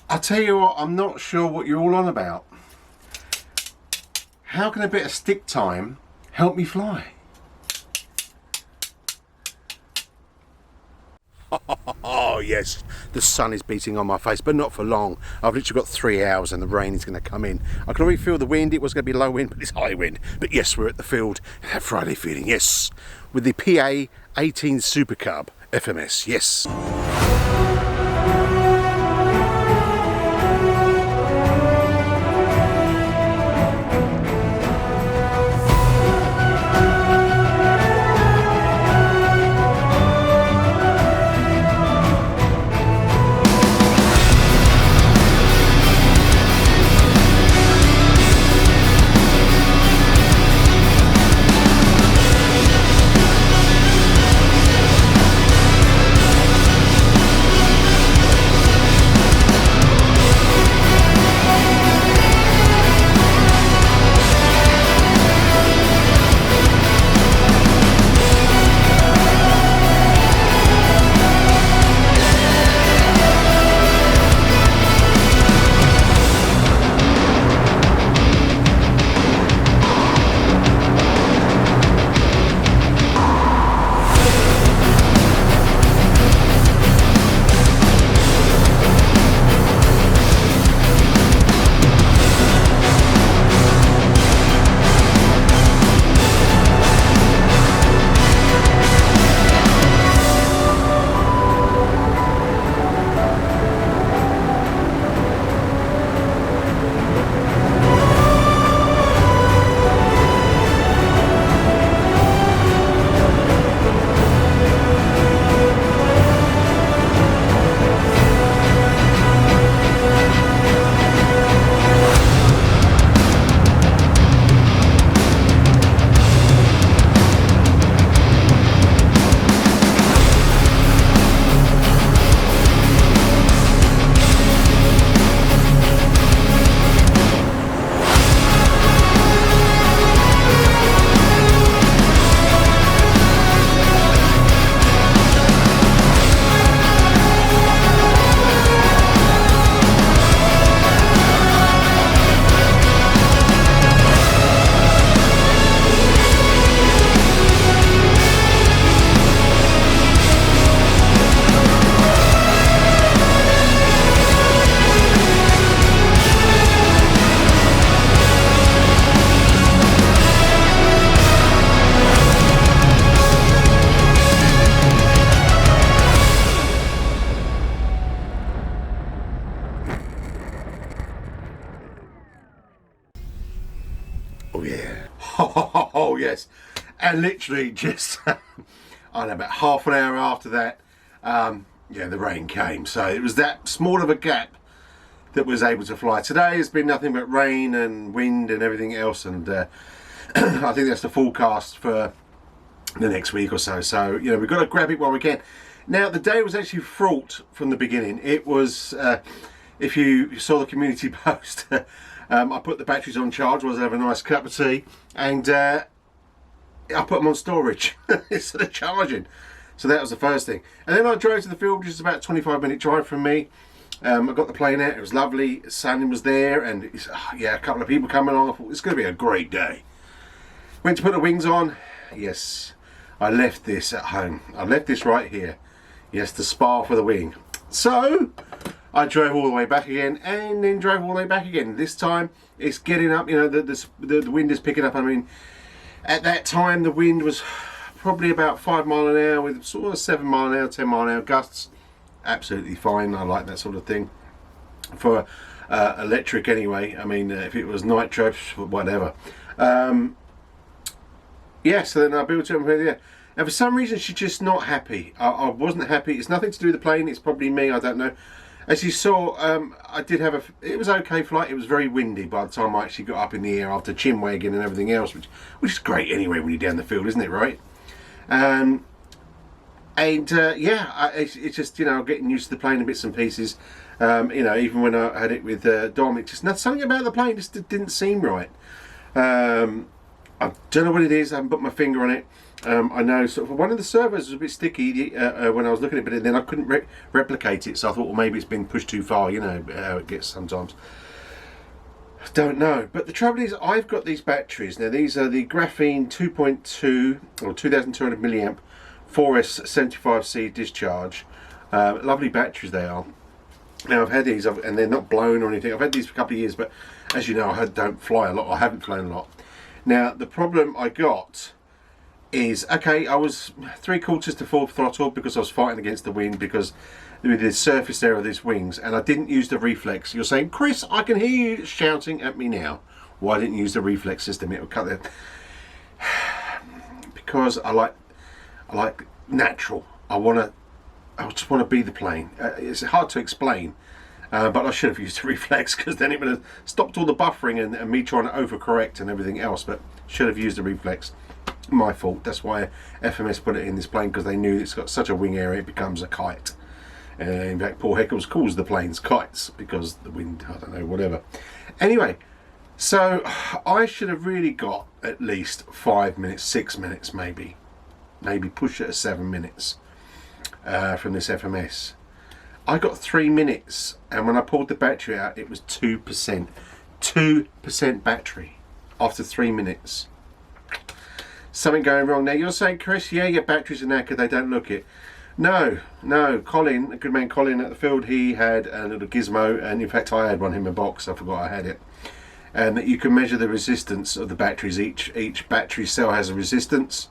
I tell you what, I'm not sure what you're all on about. How can a bit of stick time help me fly? Oh yes, the sun is beating on my face, but not for long. I've literally got 3 hours and the rain is going to come in. I can already feel the wind. It was going to be low wind, but it's high wind. But yes, we're at the field. That Friday feeling, yes. With the PA-18 Super Cub FMS, yes. Oh yeah. Oh yes. And literally just, I don't know, about half an hour after that, yeah, the rain came. So it was that small of a gap that was able to fly. Today has been nothing but rain and wind and everything else. And I think that's the forecast for the next week or so. So, you know, we've got to grab it while we can. Now, the day was actually fraught from the beginning. It was, if you saw the community post, I put the batteries on charge, was have a nice cup of tea, and I put them on storage instead of charging. So that was the first thing. And then I drove to the field, which is about a 25-minute drive from me. I got the plane out, it was lovely, the sun was there, and yeah, a couple of people coming along. I thought, it's going to be a great day. Went to put the wings on. Yes, I left this at home. I left this right here. Yes, the spar for the wing. So I drove all the way back again, and then drove all the way back again. This time it's getting up, you know, the wind is picking up. I mean, at that time the wind was probably about 5 miles an hour with sort of 7 mile an hour, 10 mile an hour gusts. Absolutely fine. I like that sort of thing for electric anyway. I mean, if it was nitro, whatever. Yeah, so then I built it up here. And for some reason she's just not happy. I wasn't happy. It's nothing to do with the plane, it's probably me, I don't know. As you saw, I did have it was okay flight. It was very windy by the time I actually got up in the air after chin wagging and everything else, which is great anyway when you're down the field, isn't it, right? Yeah, it's just, you know, getting used to the plane in bits and pieces. You know, even when I had it with Dom, it just something about the plane just didn't seem right. I don't know what it is. I haven't put my finger on it. I know sort of one of the servos was a bit sticky when I was looking at it, but then I couldn't replicate it, so I thought, well, maybe it's been pushed too far. You know how it gets sometimes. Don't know, but the trouble is, I've got these batteries now. These are the graphene 2.2 or 2200 milliamp 4S75C discharge. Lovely batteries they are. Now I've had these, and they're not blown or anything. I've had these for a couple of years, but as you know, I don't fly a lot. I haven't flown a lot. Now the problem I got is, okay, I was 3/4 to full throttle because I was fighting against the wind because with the surface there of these wings, and I didn't use the reflex. You're saying, Chris, I can hear you shouting at me now. Why didn't you use the reflex system? It will cut the because I like natural. I just want to be the plane. It's hard to explain, but I should have used the reflex, because then it would have stopped all the buffering and me trying to overcorrect and everything else. But should have used the reflex. My fault. That's why FMS put it in this plane, because they knew it's got such a wing area it becomes a kite. In fact, Paul Heckles calls the planes kites because the wind, I don't know, whatever. Anyway, so I should have really got at least 5 minutes, 6 minutes, maybe push it to 7 minutes from this FMS. I got 3 minutes, and when I pulled the battery out, it was 2%. 2% battery after 3 minutes. Something going wrong. Now you're saying, Chris, yeah, your batteries are knackered, they don't look it. No, Colin, a good man Colin at the field, he had a little gizmo, and in fact I had one in my box, I forgot I had it. And that you can measure the resistance of the batteries. Each battery cell has a resistance,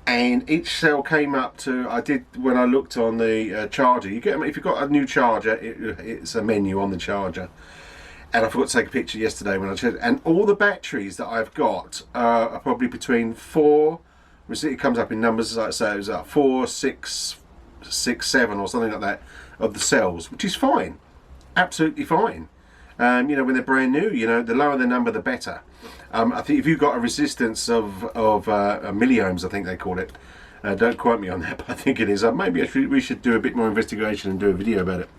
and each cell came up to, I did when I looked on the charger, you get, if you've got a new charger, it's a menu on the charger. And I forgot to take a picture yesterday when I checked, and all the batteries that I've got are probably between 4, it comes up in numbers, like I say, it was 4, 6, 7 or something like that of the cells, which is fine, absolutely fine. You know, when they're brand new, you know, the lower the number, the better. I think if you've got a resistance of milliohms, I think they call it. Don't quote me on that, but I think it is. Maybe we should do a bit more investigation and do a video about it.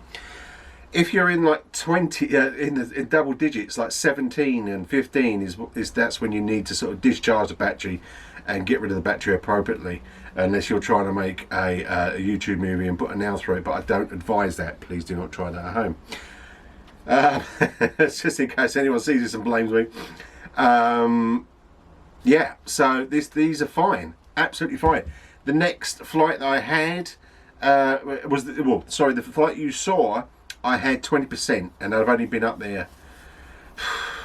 If you're in like 20, in double digits, like 17 and 15, that's when you need to sort of discharge the battery and get rid of the battery appropriately, unless you're trying to make a YouTube movie and put a nail through it. But I don't advise that. Please do not try that at home. Just in case anyone sees this and blames me. Yeah, so these are fine, absolutely fine. The next flight that I had was the flight you saw. I had 20%, and I've only been up there,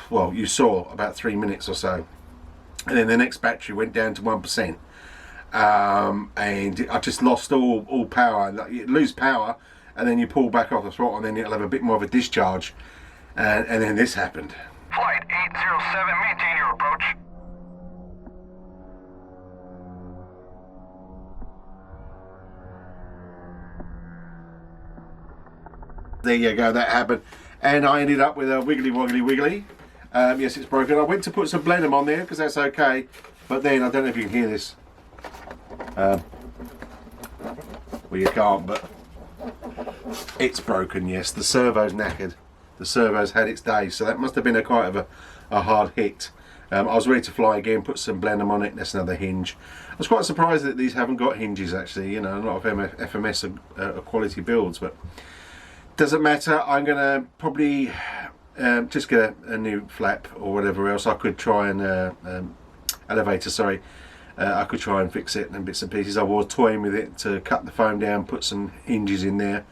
well, you saw about 3 minutes or so, and then the next battery went down to 1%, and I just lost all power. Like, you lose power, and then you pull back off the throttle, and then it'll have a bit more of a discharge, and then this happened. Flight 807, maintain your approach. There you go, that happened, and I ended up with a wiggly woggly wiggly. Yes, it's broken. I went to put some blenheim on there because that's okay, but then I don't know if you can hear this. Well, you can't, but it's broken. Yes, the servo's knackered. The servo's had its day, so that must have been quite of a hard hit. I was ready to fly again, put some blenheim on it. That's another hinge. I was quite surprised that these haven't got hinges actually. You know, a lot of FMS are quality builds, but doesn't matter. I'm gonna probably just get a new flap or whatever else. I could try and elevator, sorry. I could try and fix it in bits and pieces. I was toying with it to cut the foam down, put some hinges in there.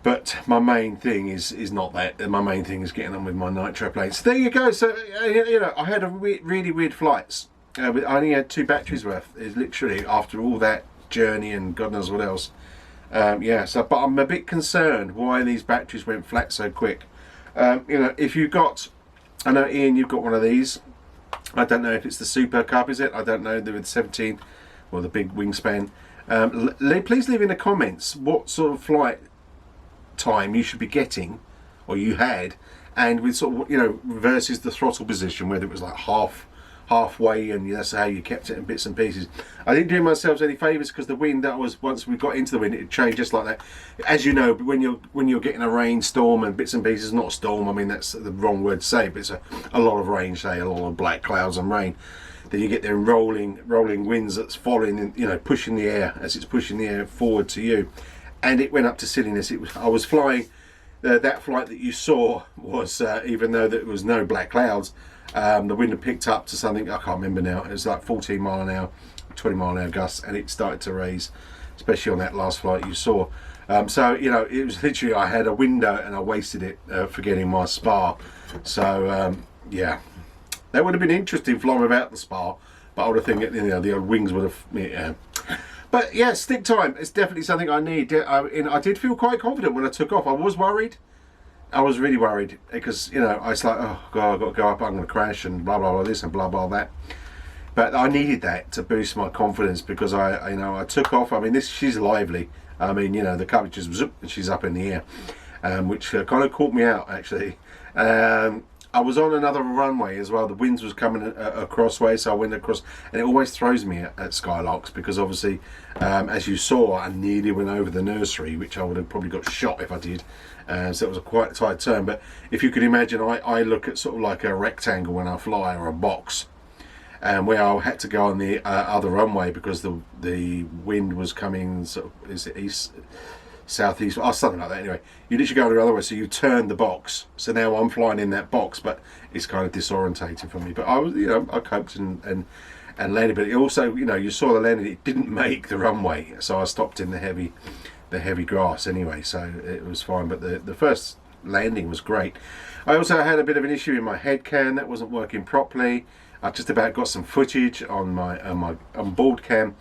But my main thing is not that. My main thing is getting on with my nitro plane. So there you go. So you know, I had really weird flights. I only had 2 batteries worth. It's literally after all that journey and God knows what else. Yeah. So, but I'm a bit concerned why these batteries went flat so quick. You know, if you've got, I know Ian, you've got one of these. I don't know if it's the Super Cub, is it? I don't know. They're with 17, well, the big wingspan. Please leave in the comments what sort of flight time you should be getting, or you had, and with sort of, you know, versus the throttle position, whether it was like half halfway, and that's how you kept it in bits and pieces. I didn't do myself any favours because the wind that was, once we got into the wind, it changed just like that. As you know, when you're getting a rainstorm and bits and pieces, not storm, I mean that's the wrong word to say, but it's a lot of rain, say a lot of black clouds and rain. Then you get them rolling winds that's following, you know, pushing the air as it's pushing the air forward to you, and it went up to silliness. I was flying. That flight that you saw was, even though there was no black clouds, the wind had picked up to something, I can't remember now, it was like 14 mile an hour, 20 mile an hour gusts, and it started to raise, especially on that last flight you saw. So, you know, it was literally, I had a window and I wasted it forgetting my spar. So, yeah, that would have been interesting flying without the spar, but I would have think, you know, the old wings would have, yeah. But yeah, stick time, it's definitely something I need. I did feel quite confident when I took off. I was worried. I was really worried because, you know, I was like, oh God, I've got to go up, I'm going to crash and blah, blah, blah, this and blah, blah, that. But I needed that to boost my confidence because you know, I took off. I mean, she's lively. I mean, you know, the coverage just zoop, and she's up in the air, which kind of caught me out, actually. I was on another runway as well. The winds was coming across way, so I went across, and it always throws me at skylarks because obviously, as you saw, I nearly went over the nursery, which I would have probably got shot if I did. So it was a quite tight turn. But if you could imagine, I look at sort of like a rectangle when I fly, or a box, and where I had to go on the other runway because the wind was coming sort of, is it east, southeast, or something like that. Anyway, you literally go the other way, so you turn the box. So now I'm flying in that box, but it's kind of disorientating for me. But I was, you know, I coped and landed. But it also, you know, you saw the landing, it didn't make the runway, so I stopped in the heavy grass anyway, so it was fine. But the first landing was great. I also had a bit of an issue in my head cam that wasn't working properly. I just about got some footage on my onboard cam.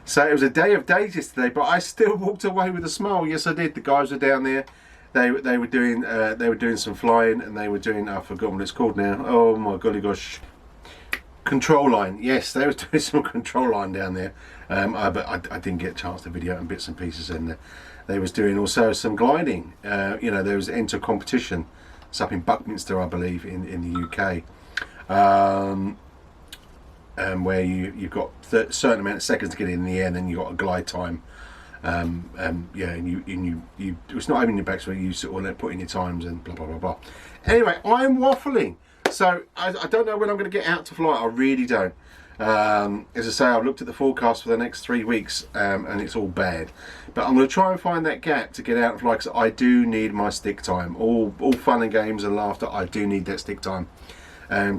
So it was a day of days yesterday, but I still walked away with a smile. Yes, I did. The guys were down there. They were doing some flying, and they were doing, I've forgotten what it's called now. Oh my golly gosh, control line. Yes, they were doing some control line down there. But I didn't get a chance to video and bits and pieces. And they was doing also some gliding. You know, there was enter competition. It's up in Buckminster, I believe, in the UK. Where you've got a certain amount of seconds to get in the air, and then you've got a glide time. Yeah, and you it's not even your backs where you sort of put in your times and blah blah blah blah. Anyway, I'm waffling, so I don't know when I'm going to get out to fly. I really don't. As I say, I've looked at the forecast for the next 3 weeks, and it's all bad. But I'm going to try and find that gap to get out and fly, because I do need my stick time. All fun and games and laughter, I do need that stick time.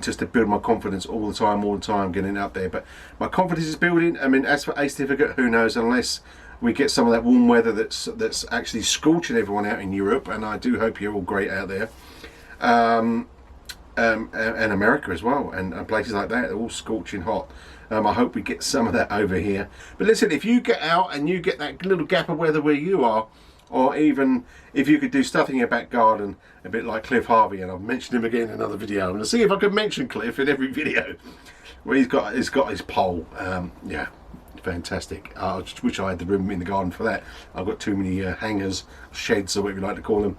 Just to build my confidence all the time, getting up there. But my confidence is building. I mean, as for A certificate, who knows, unless we get some of that warm weather that's actually scorching everyone out in Europe, and I do hope you're all great out there, and America as well, and places like that, they're all scorching hot. I hope we get some of that over here. But listen, if you get out and you get that little gap of weather where you are, or even if you could do stuff in your back garden, a bit like Cliff Harvey, and I've mentioned him again in another video. I'm going to see if I could mention Cliff in every video. Where he's got his pole. Yeah, fantastic. I just wish I had the room in the garden for that. I've got too many hangars, sheds, or whatever you like to call them.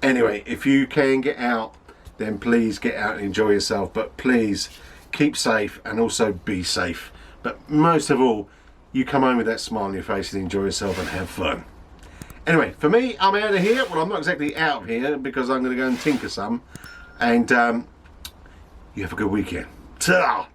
Anyway, if you can get out, then please get out and enjoy yourself. But please keep safe, and also be safe. But most of all, you come home with that smile on your face and enjoy yourself and have fun. Anyway, for me, I'm out of here. Well, I'm not exactly out of here because I'm going to go and tinker some. And you have a good weekend. Ta-da!